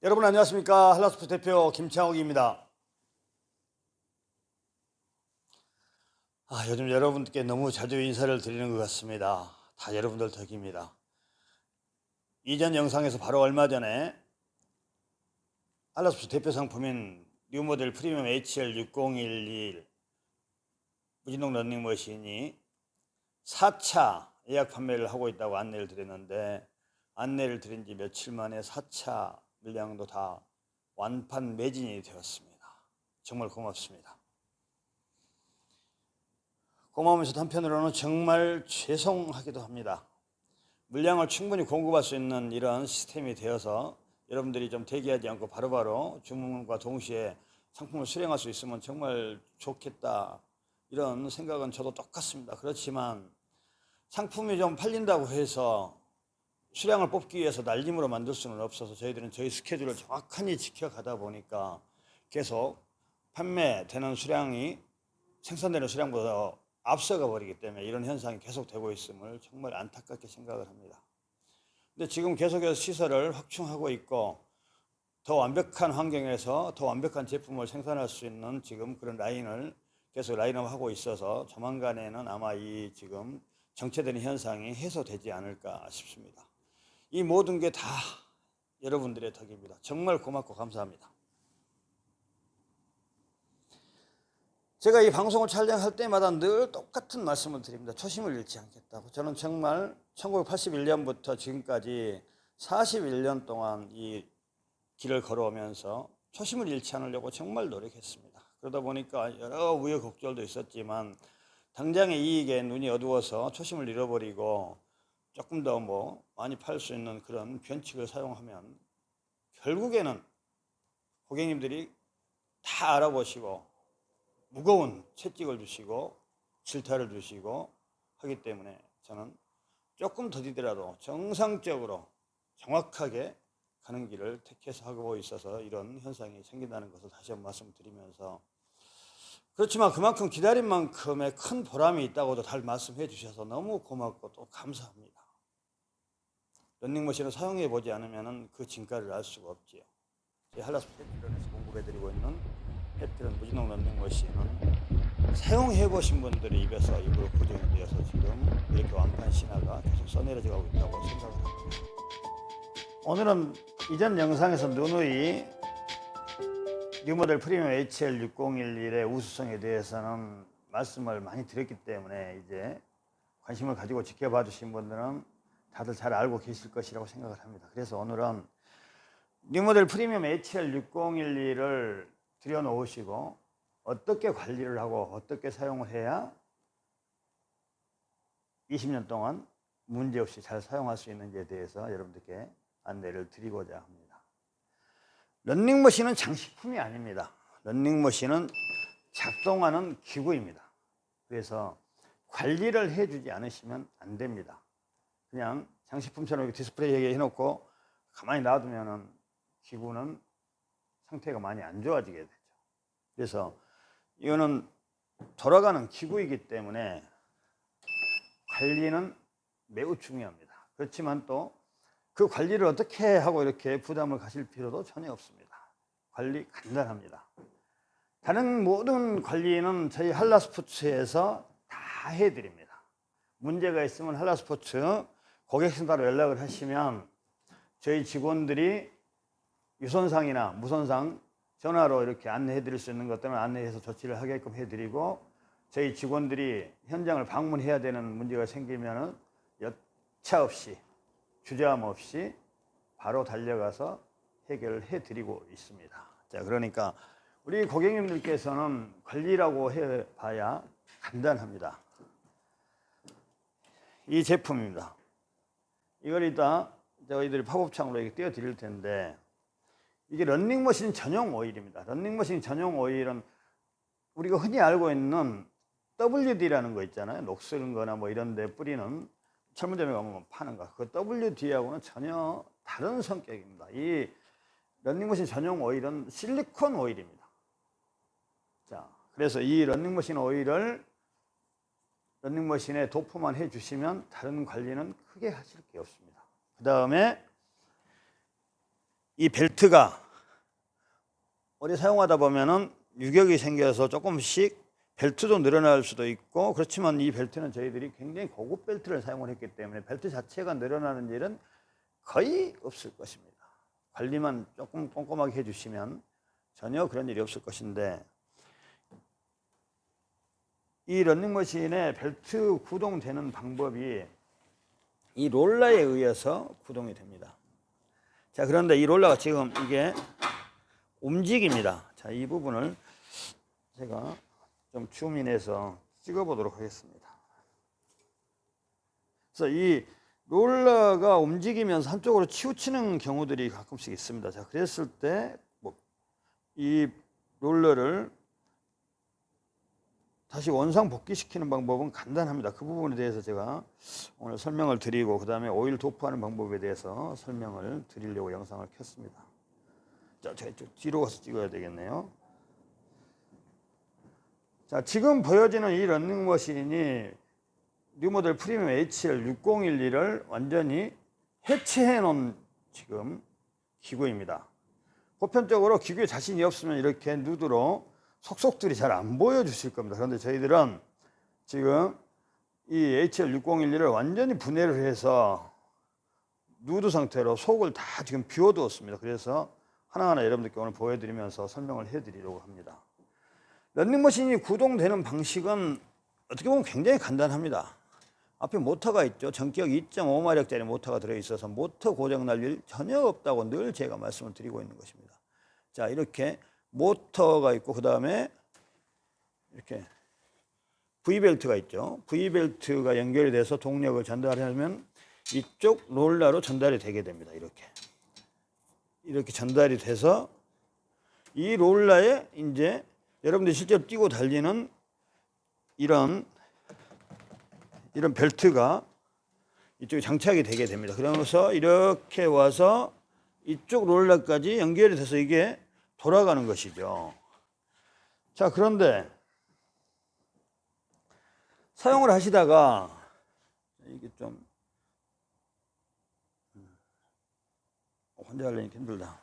여러분 안녕하십니까. 한라스포츠 대표 김창욱입니다. 요즘 여러분께 너무 자주 인사를 드리는 것 같습니다. 다 여러분들 덕입니다. 이전 영상에서 바로 얼마 전에 한라스포츠 대표 상품인 뉴모델 프리미엄 HL6011 무진동 러닝머신이 4차 예약 판매를 하고 있다고 안내를 드렸는데, 안내를 드린 지 며칠 만에 4차 물량도 다 완판 매진이 되었습니다. 정말 고맙습니다. 고마우면서도 한편으로는 정말 죄송하기도 합니다. 물량을 충분히 공급할 수 있는 이런 시스템이 되어서 여러분들이 좀 대기하지 않고 바로바로 주문과 동시에 상품을 수령할 수 있으면 정말 좋겠다, 이런 생각은 저도 똑같습니다. 그렇지만 상품이 좀 팔린다고 해서 수량을 뽑기 위해서 날림으로 만들 수는 없어서 저희들은 저희 스케줄을 정확히 지켜가다 보니까 계속 판매되는 수량이 생산되는 수량보다 앞서가 버리기 때문에 이런 현상이 계속되고 있음을 정말 안타깝게 생각을 합니다. 근데 지금 계속해서 시설을 확충하고 있고 더 완벽한 환경에서 더 완벽한 제품을 생산할 수 있는 지금 그런 라인을 계속 라인업하고 있어서 조만간에는 아마 이 지금 정체되는 현상이 해소되지 않을까 싶습니다. 이 모든 게 다 여러분들의 덕입니다. 정말 고맙고 감사합니다. 제가 이 방송을 촬영할 때마다 늘 똑같은 말씀을 드립니다. 초심을 잃지 않겠다고. 저는 정말 1981년부터 지금까지 41년 동안 이 길을 걸어오면서 초심을 잃지 않으려고 정말 노력했습니다. 그러다 보니까 여러 우여곡절도 있었지만 당장의 이익에 눈이 어두워서 초심을 잃어버리고 조금 더 많이 팔 수 있는 그런 변칙을 사용하면 결국에는 고객님들이 다 알아보시고 무거운 채찍을 주시고 질타를 주시고 하기 때문에 저는 조금 더디더라도 정상적으로 정확하게 가는 길을 택해서 하고 있어서 이런 현상이 생긴다는 것을 다시 한번 말씀드리면서, 그렇지만 그만큼 기다린 만큼의 큰 보람이 있다고도 잘 말씀해 주셔서 너무 고맙고 또 감사합니다. 런닝머신을 사용해 보지 않으면 그 진가를 알 수가 없지요. 저희 한라스포츠 햅트런에서 공급해드리고 있는 햅트런 무진동 런닝머신은 사용해 보신 분들의 입에서 입으로 고정이 되어서 지금 이렇게 완판 신화가 계속 써내려져 가고 있다고 생각을 합니다. 오늘은 이전 영상에서 누누이 뉴모델 프리미엄 HL6011의 우수성에 대해서는 말씀을 많이 드렸기 때문에 이제 관심을 가지고 지켜봐 주신 분들은 다들 잘 알고 계실 것이라고 생각을 합니다. 그래서 오늘은 뉴모델 프리미엄 HL6011을 들여놓으시고 어떻게 관리를 하고 어떻게 사용을 해야 20년 동안 문제없이 잘 사용할 수 있는지에 대해서 여러분들께 안내를 드리고자 합니다. 런닝머신은 장식품이 아닙니다. 런닝머신은 작동하는 기구입니다. 그래서 관리를 해주지 않으시면 안 됩니다. 그냥 장식품처럼 이렇게 디스플레이에 해놓고 가만히 놔두면 기구는 상태가 많이 안 좋아지게 되죠. 그래서 이거는 돌아가는 기구이기 때문에 관리는 매우 중요합니다. 그렇지만 또 그 관리를 어떻게 하고 이렇게 부담을 가실 필요도 전혀 없습니다. 관리 간단합니다. 다른 모든 관리는 저희 한라스포츠에서 다 해드립니다. 문제가 있으면 한라스포츠 고객센터로 연락을 하시면 저희 직원들이 유선상이나 무선상 전화로 이렇게 안내해 드릴 수 있는 것들은 안내해서 조치를 하게끔 해드리고, 저희 직원들이 현장을 방문해야 되는 문제가 생기면 여차 없이 주저함 없이 바로 달려가서 해결을 해드리고 있습니다. 자, 그러니까 우리 고객님들께서는 관리라고 해봐야 간단합니다. 이 제품입니다. 이걸 이따 저희들이 팝업창으로 이렇게 띄워드릴 텐데, 이게 런닝머신 전용 오일입니다. 런닝머신 전용 오일은 우리가 흔히 알고 있는 WD라는 거 있잖아요. 녹슬은 거나 이런 데 뿌리는 철물점에 가면 파는 거. 그 WD하고는 전혀 다른 성격입니다. 이 런닝머신 전용 오일은 실리콘 오일입니다. 자, 그래서 이 런닝머신 오일을 런닝머신에 도포만 해주시면 다른 관리는 크게 하실 게 없습니다. 그 다음에 이 벨트가 오래 사용하다 보면은 유격이 생겨서 조금씩 벨트도 늘어날 수도 있고, 그렇지만 이 벨트는 저희들이 굉장히 고급 벨트를 사용을 했기 때문에 벨트 자체가 늘어나는 일은 거의 없을 것입니다. 관리만 조금 꼼꼼하게 해주시면 전혀 그런 일이 없을 것인데, 이 러닝머신의 벨트 구동되는 방법이 이 롤러에 의해서 구동이 됩니다. 자, 그런데 이 롤러가 지금 이게 움직입니다. 자, 이 부분을 제가 좀 줌인해서 찍어보도록 하겠습니다. 그래서 이 롤러가 움직이면서 한쪽으로 치우치는 경우들이 가끔씩 있습니다. 자, 그랬을 때 이 롤러를 다시 원상 복귀시키는 방법은 간단합니다. 그 부분에 대해서 제가 오늘 설명을 드리고, 그 다음에 오일 도포하는 방법에 대해서 설명을 드리려고 영상을 켰습니다. 자, 제가 좀 뒤로 가서 찍어야 되겠네요. 자, 지금 보여지는 이 러닝머신이 뉴모델 프리미엄 HL6011을 완전히 해체해 놓은 지금 기구입니다. 보편적으로 기구에 자신이 없으면 이렇게 누드로 속속들이 잘 안 보여주실 겁니다. 그런데 저희들은 지금 이 HL6011을 완전히 분해를 해서 누드 상태로 속을 다 지금 비워두었습니다. 그래서 하나하나 여러분들께 오늘 보여드리면서 설명을 해드리려고 합니다. 런닝머신이 구동되는 방식은 어떻게 보면 굉장히 간단합니다. 앞에 모터가 있죠. 전기력 2.5마력짜리 모터가 들어있어서 모터 고장날 일 전혀 없다고 늘 제가 말씀을 드리고 있는 것입니다. 자, 이렇게 모터가 있고, 그 다음에 이렇게 V벨트가 있죠. V벨트가 연결이 돼서 동력을 전달하면 이쪽 롤러로 전달이 되게 됩니다. 이렇게 전달이 돼서 이 롤러에 이제 여러분들이 실제로 뛰고 달리는 이런 벨트가 이쪽에 장착이 되게 됩니다. 그러면서 이렇게 와서 이쪽 롤러까지 연결이 돼서 이게 돌아가는 것이죠. 자, 그런데 사용을 하시다가 이게 좀 혼자 하려니까 힘들다.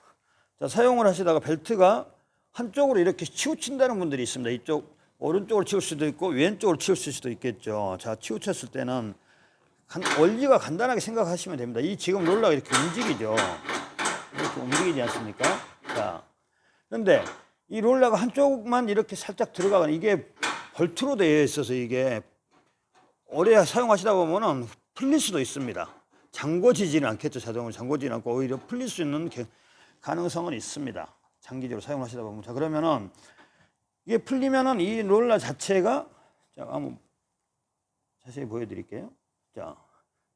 자, 사용을 하시다가 벨트가 한쪽으로 이렇게 치우친다는 분들이 있습니다. 이쪽 오른쪽으로 치울 수도 있고 왼쪽으로 치울 수도 있겠죠. 자, 치우쳤을 때는 원리가 간단하게 생각하시면 됩니다. 이 지금 롤러가 이렇게 움직이죠. 이렇게 움직이지 않습니까? 자, 그런데 이 롤러가 한쪽만 이렇게 살짝 들어가거나, 이게 볼트로 되어 있어서 이게 오래 사용하시다 보면은 풀릴 수도 있습니다. 잠궈지지는 않겠죠. 자동으로 잠궈지는 않고 오히려 풀릴 수 있는 가능성은 있습니다. 장기적으로 사용하시다 보면. 자, 그러면은 이게 풀리면은 이 롤러 자체가, 자, 한번 자세히 보여드릴게요. 자,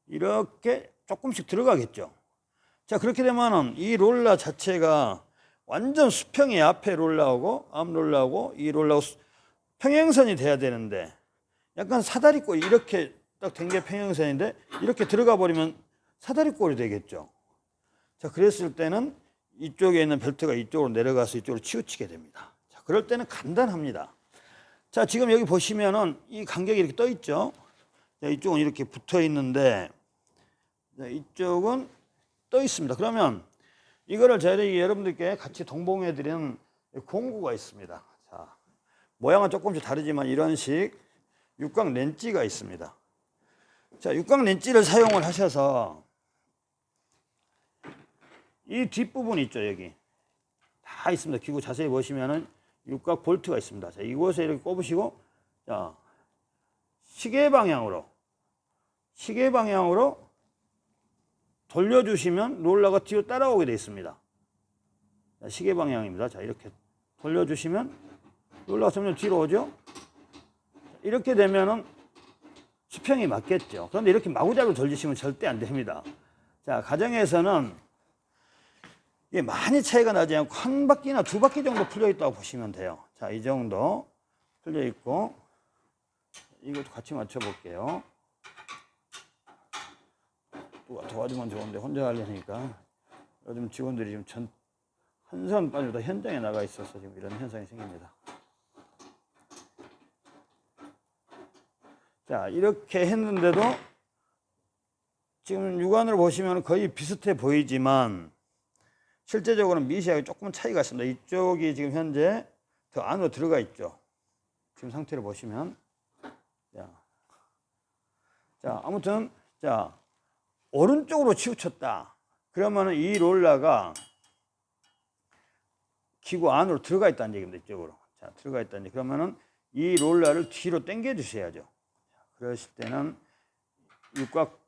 이렇게 조금씩 들어가겠죠. 자, 그렇게 되면은 이 롤러 자체가 완전 수평이 앞에 롤러하고 앞 롤러하고 이 롤러하고 평행선이 돼야 되는데, 약간 사다리꼴, 이렇게 딱 된 게 평행선인데 이렇게 들어가 버리면 사다리꼴이 되겠죠. 자, 그랬을 때는 이쪽에 있는 벨트가 이쪽으로 내려가서 이쪽으로 치우치게 됩니다. 자, 그럴 때는 간단합니다. 자, 지금 여기 보시면은 이 간격이 이렇게 떠 있죠. 자, 이쪽은 이렇게 붙어 있는데, 자, 이쪽은 떠 있습니다. 그러면 이거를 저희 여러분들께 같이 동봉해 드리는 공구가 있습니다. 자, 모양은 조금씩 다르지만 이런 식 육각 렌치가 있습니다. 자, 육각 렌치를 사용을 하셔서 이 뒷부분 있죠. 여기 다 있습니다. 기구 자세히 보시면은 육각 볼트가 있습니다. 자, 이곳에 이렇게 꼽으시고, 자, 시계 방향으로 돌려주시면 롤러가 뒤로 따라오게 되어 있습니다. 자, 시계 방향입니다. 자, 이렇게 돌려주시면 롤러가 점점 뒤로 오죠. 이렇게 되면은 수평이 맞겠죠. 그런데 이렇게 마구잡이로 돌리시면 절대 안 됩니다. 자, 가정에서는 이게 많이 차이가 나지 않고 한 바퀴나 두 바퀴 정도 풀려 있다고 보시면 돼요. 자, 이 정도 풀려 있고, 이것도 같이 맞춰 볼게요. 누가 도와주면 좋은데 혼자 하려니까 요즘 직원들이 지금 한 선 빠져도 현장에 나가 있어서 지금 이런 현상이 생깁니다. 자, 이렇게 했는데도 지금 육안으로 보시면 거의 비슷해 보이지만, 실제적으로는 미시하게 조금 차이가 있습니다. 이쪽이 지금 현재 더 안으로 들어가 있죠. 지금 상태를 보시면. 자, 아무튼, 자, 오른쪽으로 치우쳤다. 그러면 이 롤러가 기구 안으로 들어가 있다는 얘기입니다. 이쪽으로. 자, 들어가 있다는 얘기. 그러면은 이 롤러를 뒤로 당겨 주셔야죠. 그러실 때는 육각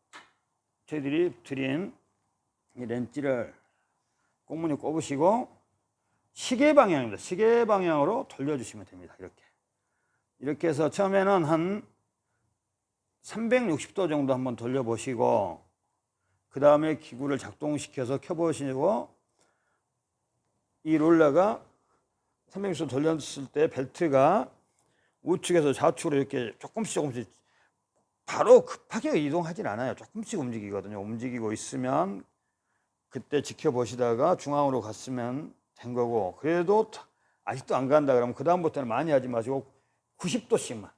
저희들이 드린 이 렌치를 꽁무니 꼽으시고 시계 방향입니다. 시계 방향으로 돌려주시면 됩니다. 이렇게 해서 처음에는 한 360도 정도 한번 돌려보시고 그 다음에 기구를 작동시켜서 켜보시고 이 롤러가 360도 돌렸을 때 벨트가 우측에서 좌측으로 이렇게 조금씩 바로 급하게 이동하진 않아요. 조금씩 움직이거든요. 움직이고 있으면 그때 지켜보시다가 중앙으로 갔으면 된 거고, 그래도 아직도 안 간다 그러면 그 다음부터는 많이 하지 마시고 90도씩만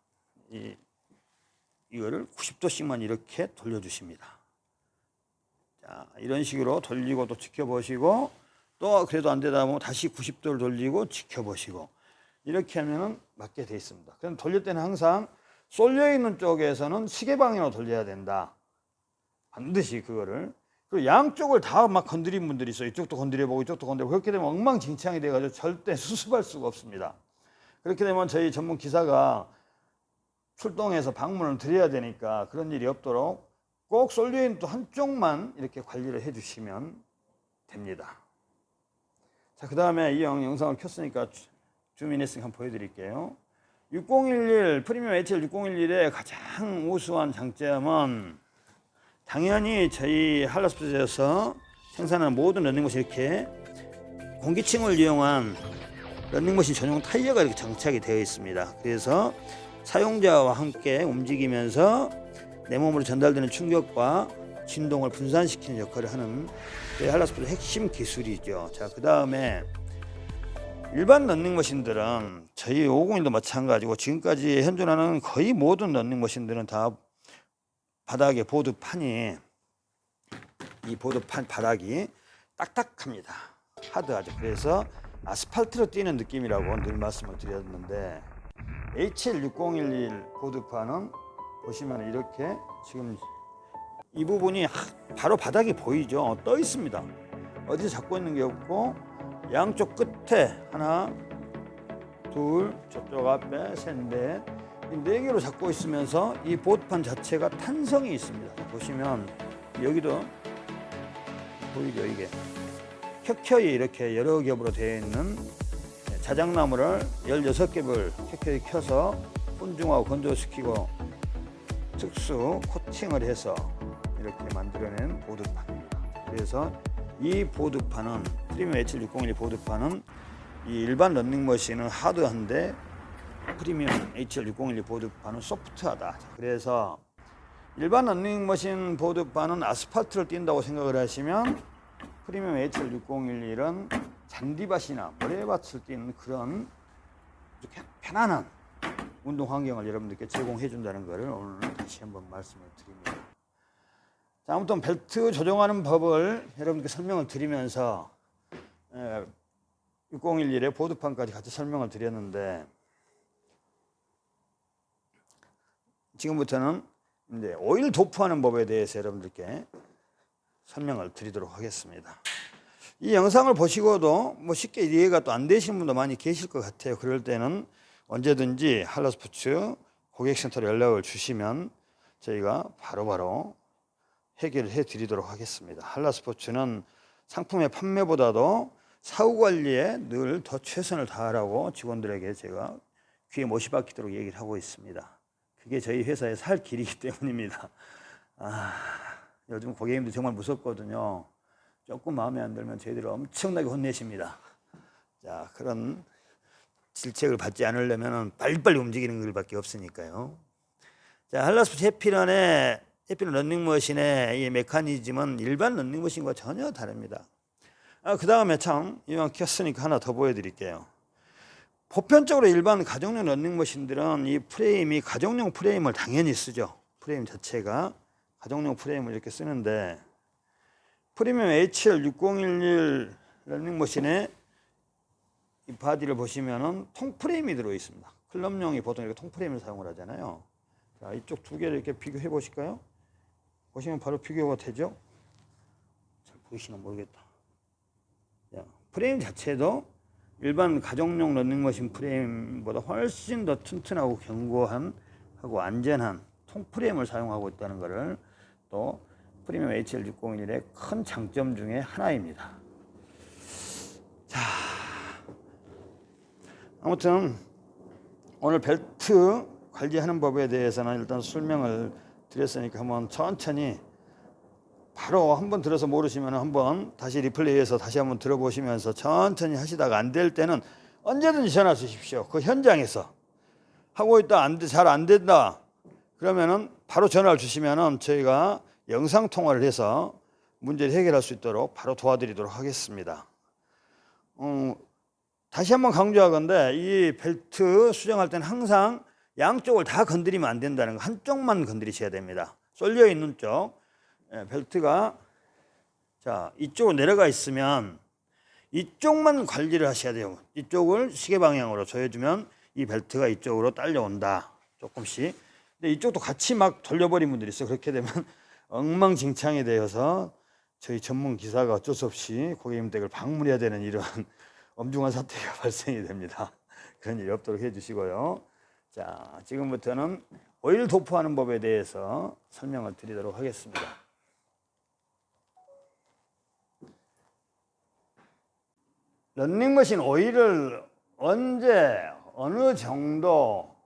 이거를 90도씩만 이렇게 돌려주십니다. 자, 이런 식으로 돌리고 또 지켜보시고 또 그래도 안 되다 보면 다시 90도를 돌리고 지켜보시고 이렇게 하면은 맞게 돼 있습니다. 그럼 돌릴 때는 항상 쏠려 있는 쪽에서는 시계 방향으로 돌려야 된다. 반드시 그거를. 그리고 양쪽을 다 막 건드린 분들이 있어요. 이쪽도 건드려보고 이쪽도 건드려보고 그렇게 되면 엉망진창이 돼가지고 절대 수습할 수가 없습니다. 그렇게 되면 저희 전문 기사가 출동해서 방문을 드려야 되니까 그런 일이 없도록 꼭 쏠려 있는 또 한쪽만 이렇게 관리를 해주시면 됩니다. 자, 그 다음에 이 영상을 켰으니까 줌인했으니까 한번 보여드릴게요. 6011 프리미엄 HL 6011의 가장 우수한 장점은 당연히 저희 한라스포츠에서 생산하는 모든 런닝머신 이렇게 공기층을 이용한 런닝머신 전용 타이어가 이렇게 장착이 되어 있습니다. 그래서 사용자와 함께 움직이면서 내 몸으로 전달되는 충격과 진동을 분산시키는 역할을 하는 저희 한라스포츠 핵심 기술이죠. 자, 그 다음에 일반 런닝머신들은 저희 550도 마찬가지고 지금까지 현존하는 거의 모든 런닝머신들은 다 바닥에 보드판이 이 보드판 바닥이 딱딱합니다. 하드하죠. 그래서 아스팔트로 뛰는 느낌이라고 늘 말씀을 드렸는데 HL6011 보드판은 보시면 이렇게 지금 이 부분이 바로 바닥이 보이죠. 떠 있습니다. 어디서 잡고 있는 게 없고 양쪽 끝에 하나, 둘, 저쪽 앞에 셋, 넷, 네 개로 잡고 있으면서 이 보드판 자체가 탄성이 있습니다. 보시면 여기도 보이죠? 이게 켜켜이 이렇게 여러 겹으로 되어 있는 자작나무를 16겹을 켜켜이 켜서 혼중하고 건조시키고 특수 코팅을 해서 이렇게 만들어낸 보드판입니다. 그래서 이 보드판은 프리미엄 HL601 보드판은 이 일반 런닝머신은 하드한데 프리미엄 HL601 보드판은 소프트하다. 그래서 일반 런닝머신 보드판은 아스팔트를 뛴다고 생각을 하시면 프리미엄 HL601은 잔디밭이나 모래밭을 뛰는 그런 편안한 운동 환경을 여러분들께 제공해 준다는 것을 오늘 다시 한번 말씀을 드립니다. 자, 아무튼 벨트 조정하는 법을 여러분께 설명을 드리면서 6011의 보드판까지 같이 설명을 드렸는데 지금부터는 이제 오일 도프하는 법에 대해서 여러분들께 설명을 드리도록 하겠습니다. 이 영상을 보시고도 뭐 쉽게 이해가 또 안 되시는 분도 많이 계실 것 같아요. 그럴 때는 언제든지 한라스포츠 고객센터로 연락을 주시면 저희가 바로바로 해결을 해드리도록 하겠습니다. 한라스포츠는 상품의 판매보다도 사후 관리에 늘 더 최선을 다하라고 직원들에게 제가 귀에 못이 박히도록 얘기를 하고 있습니다. 그게 저희 회사의 살 길이기 때문입니다. 요즘 고객님들 정말 무섭거든요. 조금 마음에 안 들면 저희들을 엄청나게 혼내십니다. 자, 그런 질책을 받지 않으려면 빨리빨리 움직이는 것밖에 없으니까요. 자, 한라스포츠 해피런 런닝머신의 이 메커니즘은 일반 런닝머신과 전혀 다릅니다. 그 다음에 참 이왕 켰으니까 하나 더 보여드릴게요. 보편적으로 일반 가정용 런닝머신들은 이 프레임이 가정용 프레임을 당연히 쓰죠. 프레임 자체가 가정용 프레임을 이렇게 쓰는데 프리미엄 HL601 러닝머신에 이 바디를 보시면은 통프레임이 들어 있습니다. 클럽용이 보통 이렇게 통프레임을 사용을 하잖아요. 자, 이쪽 두 개를 이렇게 비교해 보실까요? 보시면 바로 비교가 되죠? 잘 보이시나 모르겠다. 자, 프레임 자체도 일반 가정용 러닝머신 프레임보다 훨씬 더 튼튼하고 견고한 하고 안전한 통프레임을 사용하고 있다는 것을 또 프리미엄 HL601의 큰 장점 중에 하나입니다. 자, 아무튼 오늘 벨트 관리하는 법에 대해서는 일단 설명을 드렸으니까 한번 천천히 바로 한번 들어서 모르시면 한번 다시 리플레이해서 다시 한번 들어보시면서 천천히 하시다가 안 될 때는 언제든지 전화 주십시오. 그 현장에서 하고 있다 잘 안 된다 그러면은 바로 전화를 주시면은 저희가 영상 통화를 해서 문제를 해결할 수 있도록 바로 도와드리도록 하겠습니다. 다시 한번 강조하건대 이 벨트 수정할 때는 항상 양쪽을 다 건드리면 안 된다는 거, 한쪽만 건드리셔야 됩니다. 쏠려 있는 쪽 벨트가 자 이쪽으로 내려가 있으면 이쪽만 관리를 하셔야 돼요. 이쪽을 시계 방향으로 조여주면 이 벨트가 이쪽으로 딸려온다. 조금씩. 근데 이쪽도 같이 막 돌려버린 분들이 있어요. 그렇게 되면 엉망진창이 되어서 저희 전문 기사가 어쩔 수 없이 고객님 댁을 방문해야 되는 이런 엄중한 사태가 발생이 됩니다. 그런 일이 없도록 해주시고요. 자, 지금부터는 오일 도포하는 법에 대해서 설명을 드리도록 하겠습니다. 러닝머신 오일을 언제 어느 정도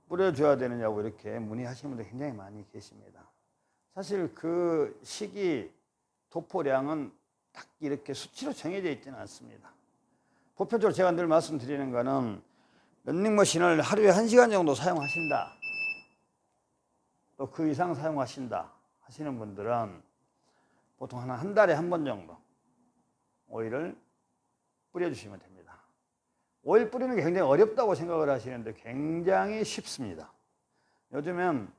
뿌려줘야 되느냐고 이렇게 문의하시는 분들 굉장히 많이 계십니다. 사실 그 시기 도포량은 딱 이렇게 수치로 정해져 있지는 않습니다. 보편적으로 제가 늘 말씀드리는 거는 러닝머신을 하루에 1시간 정도 사용하신다, 또 그 이상 사용하신다 하시는 분들은 보통 한 달에 한 번 정도 오일을 뿌려주시면 됩니다. 오일 뿌리는 게 굉장히 어렵다고 생각을 하시는데 굉장히 쉽습니다. 요즘엔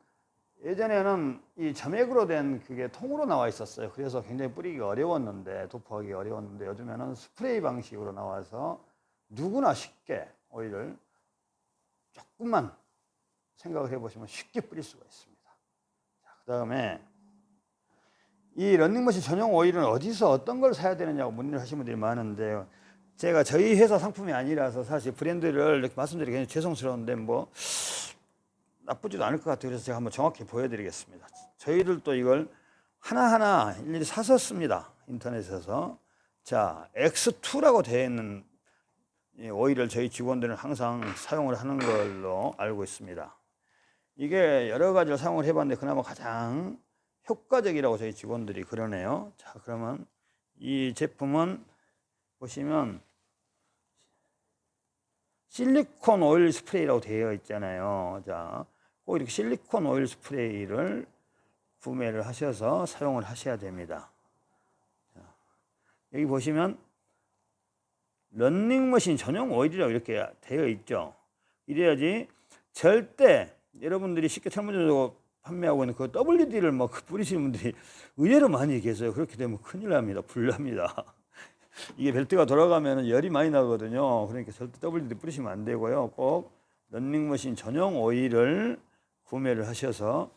예전에는 이 점액으로 된 그게 통으로 나와 있었어요. 그래서 굉장히 뿌리기가 어려웠는데, 도포하기 어려웠는데 요즘에는 스프레이 방식으로 나와서 누구나 쉽게 오일을 조금만 생각을 해보시면 쉽게 뿌릴 수가 있습니다. 그 다음에 이 러닝머신 전용 오일은 어디서 어떤 걸 사야 되느냐고 문의를 하시는 분들이 많은데요. 제가 저희 회사 상품이 아니라서 사실 브랜드를 이렇게 말씀드리기 굉장히 죄송스러운데 뭐 나쁘지도 않을 것 같아요. 그래서 제가 한번 정확히 보여드리겠습니다. 저희들도 이걸 하나하나 일일이 사서 씁니다. 인터넷에서. 자, X2라고 되어 있는 이 오일을 저희 직원들은 항상 사용을 하는 걸로 알고 있습니다. 이게 여러 가지를 사용을 해봤는데 그나마 가장 효과적이라고 저희 직원들이 그러네요. 자, 그러면 이 제품은 보시면 실리콘 오일 스프레이라고 되어 있잖아요. 자, 꼭 이렇게 실리콘 오일 스프레이를 구매를 하셔서 사용을 하셔야 됩니다. 자, 여기 보시면 러닝머신 전용 오일이라고 이렇게 되어 있죠. 이래야지 절대 여러분들이 쉽게 철문적으로 판매하고 있는 그 WD를 막 뿌리시는 분들이 의외로 많이 계세요. 그렇게 되면 큰일 납니다. 불납니다. 이게 벨트가 돌아가면 열이 많이 나거든요. 그러니까 절대 WD 뿌리시면 안 되고요. 꼭 러닝머신 전용 오일을 구매를 하셔서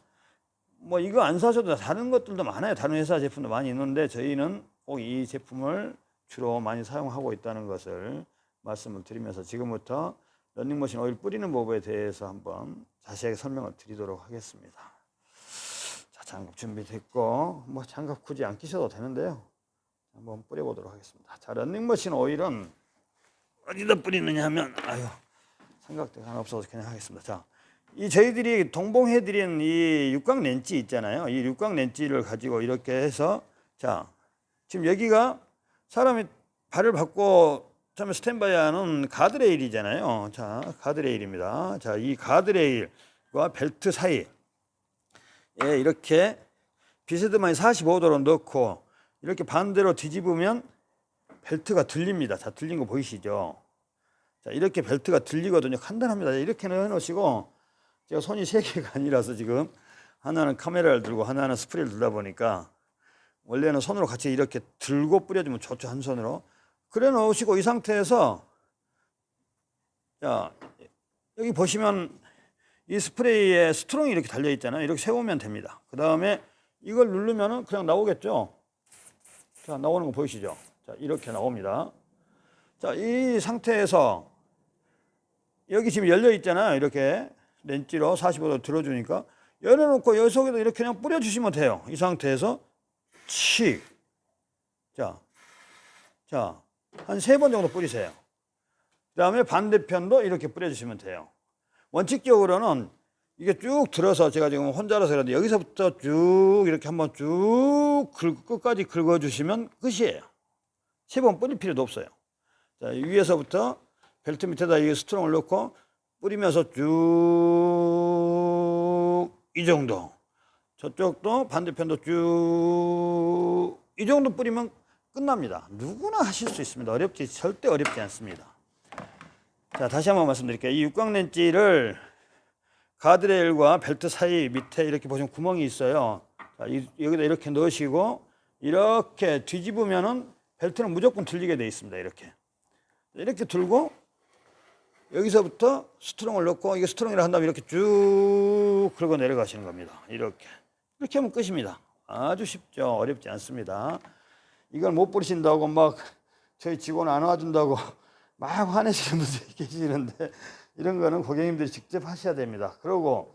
뭐 이거 안 사셔도 다른 것들도 많아요. 다른 회사 제품도 많이 있는데 저희는 꼭 이 제품을 주로 많이 사용하고 있다는 것을 말씀을 드리면서 지금부터 러닝머신 오일 뿌리는 법에 대해서 한번 자세하게 설명을 드리도록 하겠습니다. 자, 장갑 준비됐고 뭐 장갑 굳이 안 끼셔도 되는데요. 한번 뿌려보도록 하겠습니다. 자, 러닝머신 오일은 어디다 뿌리느냐 하면 생각도 하나 없어서 그냥 하겠습니다. 자, 이 저희들이 동봉해드린 이 육각 렌치 있잖아요. 이 육각 렌치를 가지고 이렇게 해서 자, 지금 여기가 사람이 발을 받고 처음에 스탠바이 하는 가드레일이잖아요. 자, 가드레일입니다. 자, 이 가드레일과 벨트 사이에 이렇게 비스듬하게 45도로 넣고 이렇게 반대로 뒤집으면 벨트가 들립니다. 자, 들린 거 보이시죠? 자, 이렇게 벨트가 들리거든요. 간단합니다. 이렇게 넣어놓으시고 제가 손이 3개가 아니라서 지금 하나는 카메라를 들고 하나는 스프레이를 들다 보니까 원래는 손으로 같이 이렇게 들고 뿌려주면 좋죠. 한 손으로. 그래 놓으시고 이 상태에서 자, 여기 보시면 이 스프레이에 스트롱이 이렇게 달려 있잖아요. 이렇게 세우면 됩니다. 그 다음에 이걸 누르면은 그냥 나오겠죠. 자, 나오는 거 보이시죠? 자, 이렇게 나옵니다. 자, 이 상태에서 여기 지금 열려 있잖아요. 이렇게 렌치로 45도 들어주니까 열어놓고 여기 속에도 이렇게 그냥 뿌려주시면 돼요. 이 상태에서 칙. 자, 한 3번 정도 뿌리세요. 그 다음에 반대편도 이렇게 뿌려주시면 돼요. 원칙적으로는 이게 쭉 들어서 제가 지금 혼자라서 그런데 여기서부터 쭉 이렇게 한번 쭉 끝까지 긁어주시면 끝이에요. 3번 뿌릴 필요도 없어요. 자, 위에서부터 벨트 밑에다 이 스트롱을 넣고 뿌리면서 쭉 이 정도. 저쪽도 반대편도 쭉 이 정도 뿌리면 끝납니다. 누구나 하실 수 있습니다. 절대 어렵지 않습니다. 자, 다시 한번 말씀드릴게요. 이 육각 렌치를 가드레일과 벨트 사이 밑에 이렇게 보시면 구멍이 있어요. 자, 여기다 이렇게 넣으시고 이렇게 뒤집으면은 벨트는 무조건 들리게 돼 있습니다. 이렇게 들고 여기서부터 스트롱을 넣고 이게 스트롱이라 한 다음에 이렇게 쭉 긁어 내려가시는 겁니다. 이렇게 하면 끝입니다. 아주 쉽죠. 어렵지 않습니다. 이걸 못 부르신다고 막 저희 직원 안 와준다고 막 화내시는 분들이 계시는데 이런 거는 고객님들이 직접 하셔야 됩니다. 그리고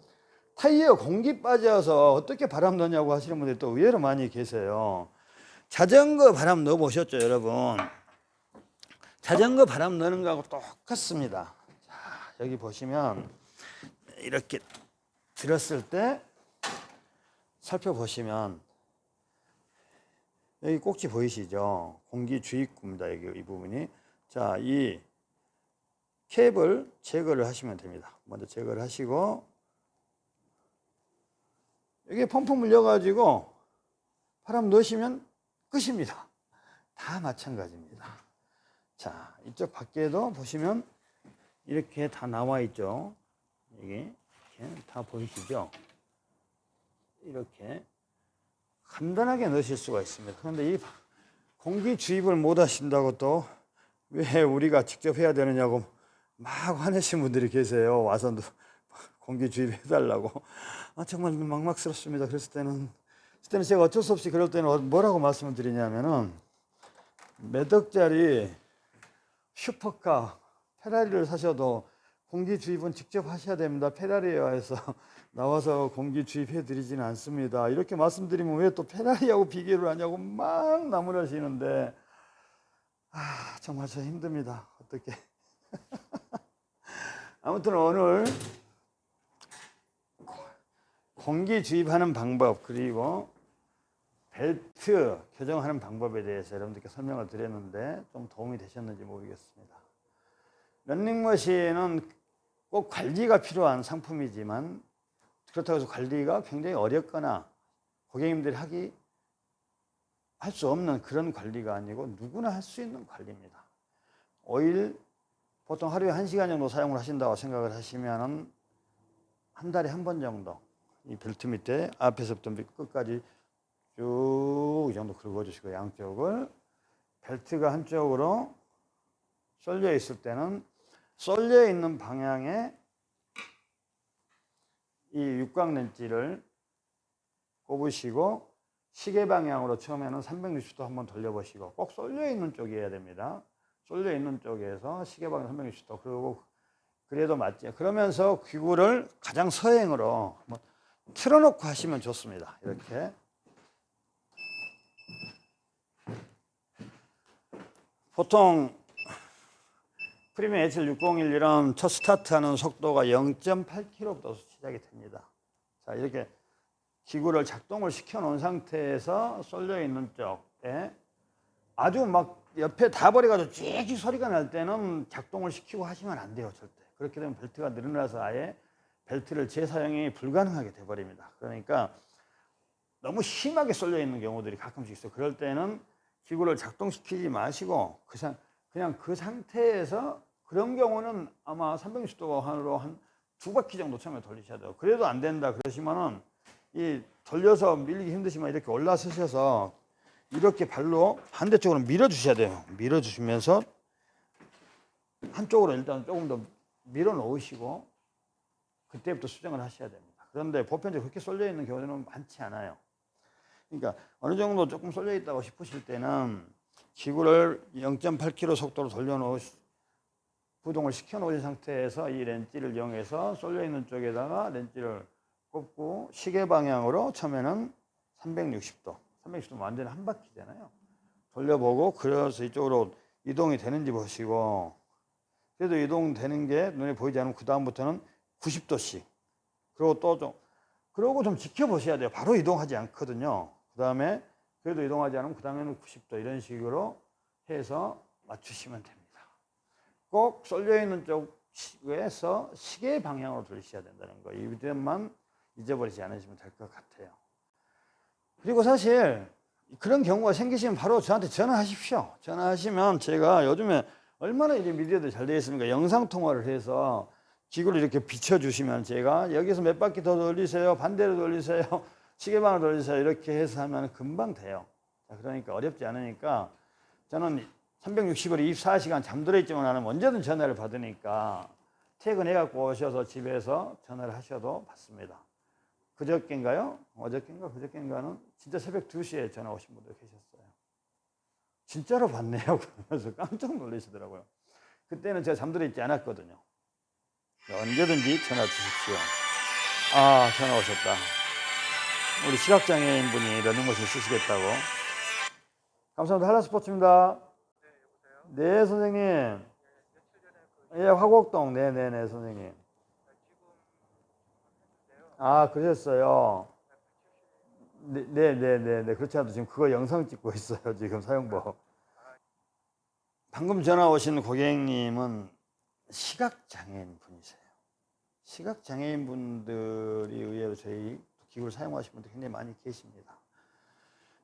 타이어에 공기 빠져서 어떻게 바람 넣냐고 하시는 분들이 또 의외로 많이 계세요. 자전거 바람 넣어 보셨죠, 여러분? 자전거 바람 넣는 거하고 똑같습니다. 자, 여기 보시면 이렇게 들었을 때 살펴보시면 여기 꼭지 보이시죠? 공기 주입구입니다. 여기 이 부분이. 자, 이 캡을 제거를 하시면 됩니다. 먼저 제거를 하시고 여기에 펌프 물려가지고 바람 넣으시면 끝입니다. 다 마찬가지입니다. 자, 이쪽 밖에도 보시면 이렇게 다 나와 있죠. 이게 이렇게 다 보이시죠? 이렇게 간단하게 넣으실 수가 있습니다. 그런데 이 공기 주입을 못 하신다고 또 왜 우리가 직접 해야 되느냐고 막 화내신 분들이 계세요. 와서 공기 주입해달라고. 아, 정말 막막스럽습니다. 그랬을 때는 제가 어쩔 수 없이 그럴 때는 뭐라고 말씀을 드리냐면은 몇 억짜리 슈퍼카 페라리를 사셔도 공기 주입은 직접 하셔야 됩니다. 페라리에서 나와서 공기 주입해 드리지는 않습니다. 이렇게 말씀드리면 왜 또 페라리하고 비교를 하냐고 막 나무라시는데 정말 저 힘듭니다. 어떻게 아무튼 오늘 공기 주입하는 방법 그리고 벨트 교정하는 방법에 대해서 여러분들께 설명을 드렸는데 좀 도움이 되셨는지 모르겠습니다. 런닝머신은 꼭 관리가 필요한 상품이지만 그렇다고 해서 관리가 굉장히 어렵거나 고객님들이 할 수 없는 그런 관리가 아니고 누구나 할 수 있는 관리입니다. 오일 보통 하루에 1시간 정도 사용을 하신다고 생각을 하시면 한 달에 한 번 정도 이 벨트 밑에 앞에서부터 끝까지 쭉 이 정도 긁어주시고 양쪽을 벨트가 한쪽으로 쏠려 있을 때는 쏠려 있는 방향에 이 육각 렌치를 꼽으시고 시계 방향으로 처음에는 360도 한번 돌려보시고 꼭 쏠려 있는 쪽이어야 됩니다. 쏠려 있는 쪽에서 시계 방향 360도 그리고 그래도 맞지. 그러면서 기구를 가장 서행으로 한번 틀어놓고 하시면 좋습니다. 이렇게 보통 프리미엄 HL601 이런 첫 스타트하는 속도가 0.8km부터 시작이 됩니다. 자, 이렇게 기구를 작동을 시켜 놓은 상태에서 쏠려 있는 쪽에 아주 막 옆에 다 버려가지고 쥐익 소리가 날 때는 작동을 시키고 하시면 안 돼요, 절대. 그렇게 되면 벨트가 늘어나서 아예 벨트를 재사용이 불가능하게 돼버립니다. 그러니까 너무 심하게 쏠려 있는 경우들이 가끔씩 있어요. 그럴 때는 기구를 작동시키지 마시고 그냥 그 상태에서 그런 경우는 아마 360도로 한 2바퀴 정도 처음에 돌리셔야 돼요. 그래도 안 된다 그러시면은 이 돌려서 밀리기 힘드시면 이렇게 올라서셔서 이렇게 발로 반대쪽으로 밀어주셔야 돼요. 밀어주시면서 한쪽으로 일단 조금 더 밀어 놓으시고 그때부터 수정을 하셔야 됩니다. 그런데 보편적으로 그렇게 쏠려 있는 경우는 많지 않아요. 그러니까 어느 정도 조금 쏠려 있다고 싶으실 때는 기구를 0.8km 속도로 구동을 시켜 놓으신 상태에서 이 렌치를 이용해서 쏠려 있는 쪽에다가 렌치를 꼽고 시계 방향으로 처음에는 360도 완전히 한 바퀴잖아요. 돌려보고 그래서 이쪽으로 이동이 되는지 보시고 그래도 이동되는 게 눈에 보이지 않으면 그 다음부터는 90도씩 그리고 또 좀 지켜보셔야 돼요. 바로 이동하지 않거든요. 그 다음에 그래도 이동하지 않으면 그 다음에는 90도 이런 식으로 해서 맞추시면 됩니다. 꼭 쏠려 있는 쪽에서 시계 방향으로 돌리셔야 된다는 거. 이 점만 잊어버리지 않으시면 될 것 같아요. 그리고 사실 그런 경우가 생기시면 바로 저한테 전화하십시오. 전화하시면 제가 요즘에 얼마나 이제 미디어도 잘 되어 있습니까? 영상 통화를 해서 기구를 이렇게 비춰주시면 제가 여기서 몇 바퀴 더 돌리세요. 반대로 돌리세요. 시계방으로 돌리세요. 이렇게 해서 하면 금방 돼요. 자, 그러니까 어렵지 않으니까 저는 360일 24시간 잠들어 있지만 나는 언제든 전화를 받으니까 퇴근해갖고 오셔서 집에서 전화를 하셔도 받습니다. 그저께인가요? 그저께인가는 진짜 새벽 2시에 전화 오신 분들 계셨어요. 진짜로 받네요. 그러면서 깜짝 놀라시더라고요. 그때는 제가 잠들어 있지 않았거든요. 언제든지 전화 주십시오. 아, 전화 오셨다. 우리 시각장애인 분이 러닝머신 쓰시겠다고. 감사합니다. 한라스포츠입니다. 네, 선생님. 예, 화곡동. 네네네, 선생님. 아, 그러셨어요. 네네네네. 그렇지 않아도 지금 그거 영상 찍고 있어요. 지금 사용법. 방금 전화 오신 고객님은 시각장애인 분이세요. 시각장애인 분들이 의외로 저희 기구를 사용하시는 분들 굉장히 많이 계십니다.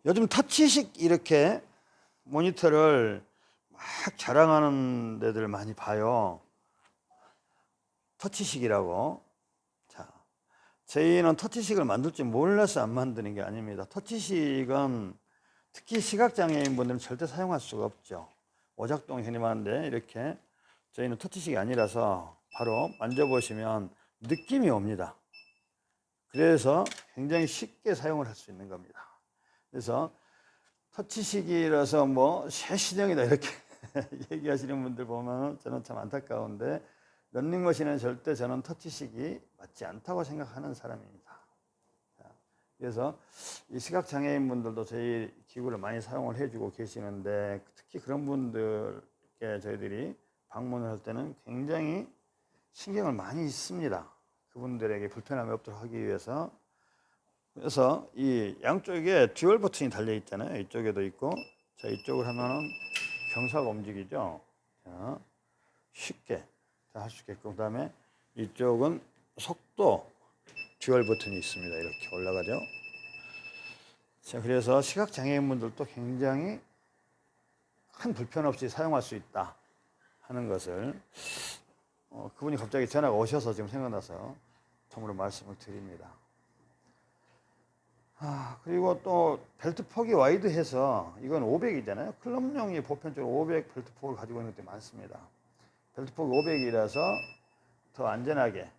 요즘 터치식 이렇게 모니터를 막 자랑하는 데들 많이 봐요. 터치식이라고. 자, 저희는 터치식을 만들 줄 몰라서 안 만드는 게 아닙니다. 터치식은 특히 시각장애인 분들은 절대 사용할 수가 없죠. 오작동 흔히 말하는데 이렇게 저희는 터치식이 아니라서 바로 만져보시면 느낌이 옵니다. 그래서 굉장히 쉽게 사용을 할 수 있는 겁니다. 그래서 터치식이라서 뭐 쇠시정이다 이렇게 얘기하시는 분들 보면 저는 참 안타까운데 런닝머신은 절대 저는 터치식이 맞지 않다고 생각하는 사람입니다. 그래서 이 시각장애인 분들도 저희 기구를 많이 사용을 해주고 계시는데 특히 그런 분들께 저희들이 방문을 할 때는 굉장히 신경을 많이 씁니다. 그분들에게 불편함이 없도록 하기 위해서. 그래서 이 양쪽에 듀얼 버튼이 달려 있잖아요. 이쪽에도 있고, 자, 이쪽을 하면은 경사가 움직이죠. 자, 쉽게 할 수 있게끔. 그 다음에 이쪽은 속도 듀얼 버튼이 있습니다. 이렇게 올라가죠. 자, 그래서 시각장애인분들도 굉장히 큰 불편 없이 사용할 수 있다 하는 것을 그분이 갑자기 전화가 오셔서 지금 생각나서 처음으로 말씀을 드립니다. 그리고 또 벨트 폭이 와이드해서 이건 500이잖아요. 클럽용이 보편적으로 500 벨트 폭을 가지고 있는 것들이 많습니다. 벨트 폭이 500이라서 더 안전하게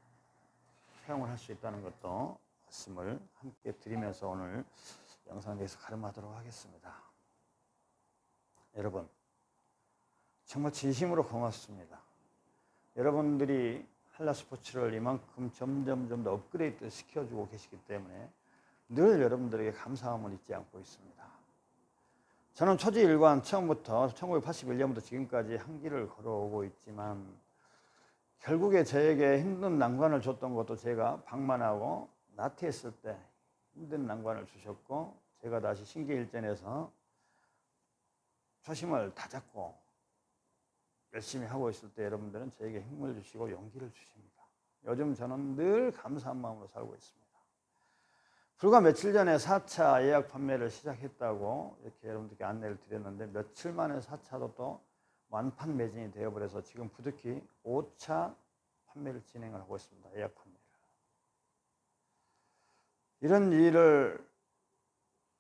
사용을 할 수 있다는 것도 말씀을 함께 드리면서 오늘 영상에서 가름하도록 하겠습니다. 여러분, 정말 진심으로 고맙습니다. 여러분들이 한라스포츠를 이만큼 점점 더 업그레이드 시켜주고 계시기 때문에 늘 여러분들에게 감사함을 잊지 않고 있습니다. 저는 초지일관 처음부터 1981년부터 지금까지 한 길을 걸어오고 있지만 결국에 저에게 힘든 난관을 줬던 것도 제가 방만하고 나태했을 때 힘든 난관을 주셨고 제가 다시 신기일전에서 초심을 다잡고 열심히 하고 있을 때 여러분들은 저에게 힘을 주시고 용기를 주십니다. 요즘 저는 늘 감사한 마음으로 살고 있습니다. 불과 며칠 전에 4차 예약 판매를 시작했다고 이렇게 여러분들께 안내를 드렸는데 며칠 만에 4차도 또 완판 매진이 되어버려서 지금 부득이 5차 판매를 진행을 하고 있습니다. 예약 판매를. 이런 일을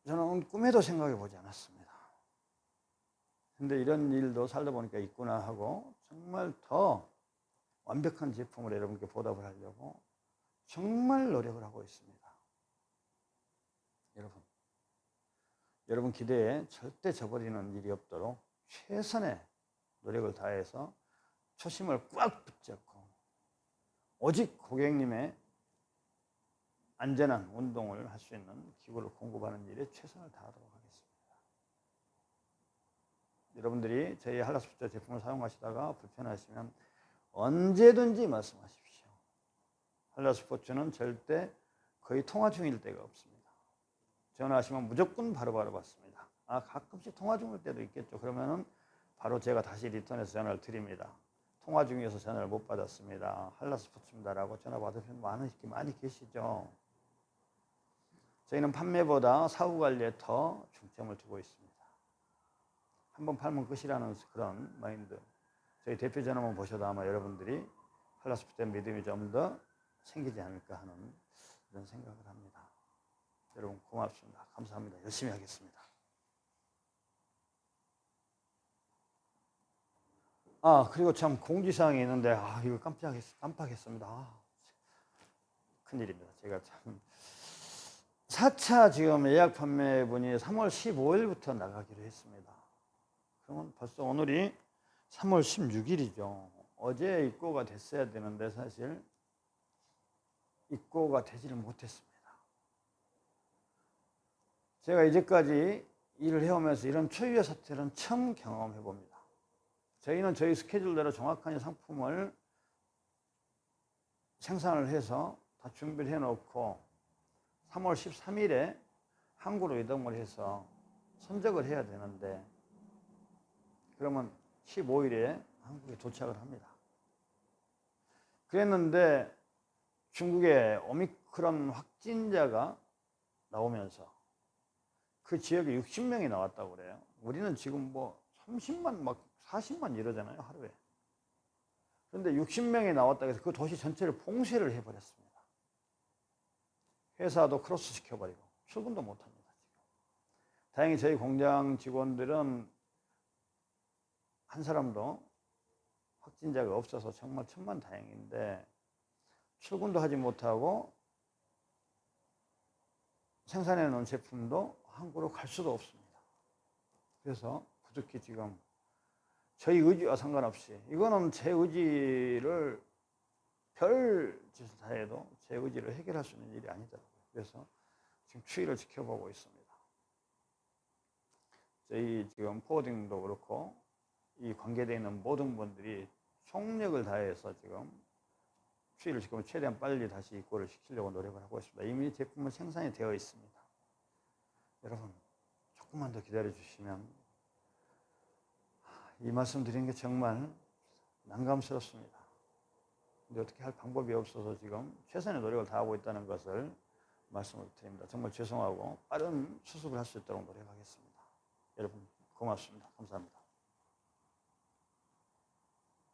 저는 꿈에도 생각해 보지 않았습니다. 근데 이런 일도 살다 보니까 있구나 하고 정말 더 완벽한 제품을 여러분께 보답을 하려고 정말 노력을 하고 있습니다. 여러분 기대에 절대 저버리는 일이 없도록 최선의 노력을 다해서 초심을 꽉 붙잡고 오직 고객님의 안전한 운동을 할 수 있는 기구를 공급하는 일에 최선을 다하도록 하겠습니다. 여러분들이 저희 한라스포츠 제품을 사용하시다가 불편하시면 언제든지 말씀하십시오. 한라스포츠는 절대 거의 통화 중일 때가 없습니다. 전화하시면 무조건 바로바로 받습니다. 가끔씩 통화 중일 때도 있겠죠. 그러면은 바로 제가 다시 리턴해서 전화를 드립니다. 통화 중이어서 전화를 못 받았습니다. 한라스포츠입니다라고 전화 받으신 분 많이 계시죠. 저희는 판매보다 사후 관리에 더 중점을 두고 있습니다. 한번 팔면 끝이라는 그런 마인드. 저희 대표 전화만 보셔도 아마 여러분들이 한라스포츠에 믿음이 좀 더 생기지 않을까 하는 이런 생각을 합니다. 여러분 고맙습니다. 감사합니다. 열심히 하겠습니다. 그리고 참 공지사항이 있는데 이거 깜빡했습니다. 큰일입니다. 제가 참 4차 지금 예약 판매분이 3월 15일부터 나가기로 했습니다. 그러면 벌써 오늘이 3월 16일이죠. 어제 입고가 됐어야 되는데 사실 입고가 되지를 못했습니다. 제가 이제까지 일을 해오면서 이런 초유의 사태는 처음 경험해 봅니다. 저희는 저희 스케줄대로 정확하게 상품을 생산을 해서 다 준비를 해놓고 3월 13일에 항구로 이동을 해서 선적을 해야 되는데 그러면 15일에 한국에 도착을 합니다. 그랬는데 중국에 오미크론 확진자가 나오면서 그 지역에 60명이 나왔다고 그래요. 우리는 지금 뭐 30만 40만 이러잖아요, 하루에. 그런데 60명이 나왔다고 해서 그 도시 전체를 봉쇄를 해버렸습니다. 회사도 크로스 시켜버리고 출근도 못합니다. 지금. 다행히 저희 공장 직원들은 한 사람도 확진자가 없어서 정말 천만다행인데 출근도 하지 못하고 생산해 놓은 제품도 한국으로 갈 수도 없습니다. 그래서 그저께 지금 저희 의지와 상관없이 이거는 제 의지를 별 짓을 다 해도 제 의지를 해결할 수 있는 일이 아니더라고요. 그래서 지금 추이를 지켜보고 있습니다. 저희 지금 포워딩도 그렇고 이 관계되어 있는 모든 분들이 총력을 다해서 지금 추이를 지금 최대한 빨리 다시 입고를 시키려고 노력을 하고 있습니다. 이미 제품은 생산이 되어 있습니다. 여러분 조금만 더 기다려 주시면 이 말씀 드리는 게 정말 난감스럽습니다. 근데 어떻게 할 방법이 없어서 지금 최선의 노력을 다하고 있다는 것을 말씀을 드립니다. 정말 죄송하고 빠른 수습을 할 수 있도록 노력하겠습니다. 여러분 고맙습니다. 감사합니다.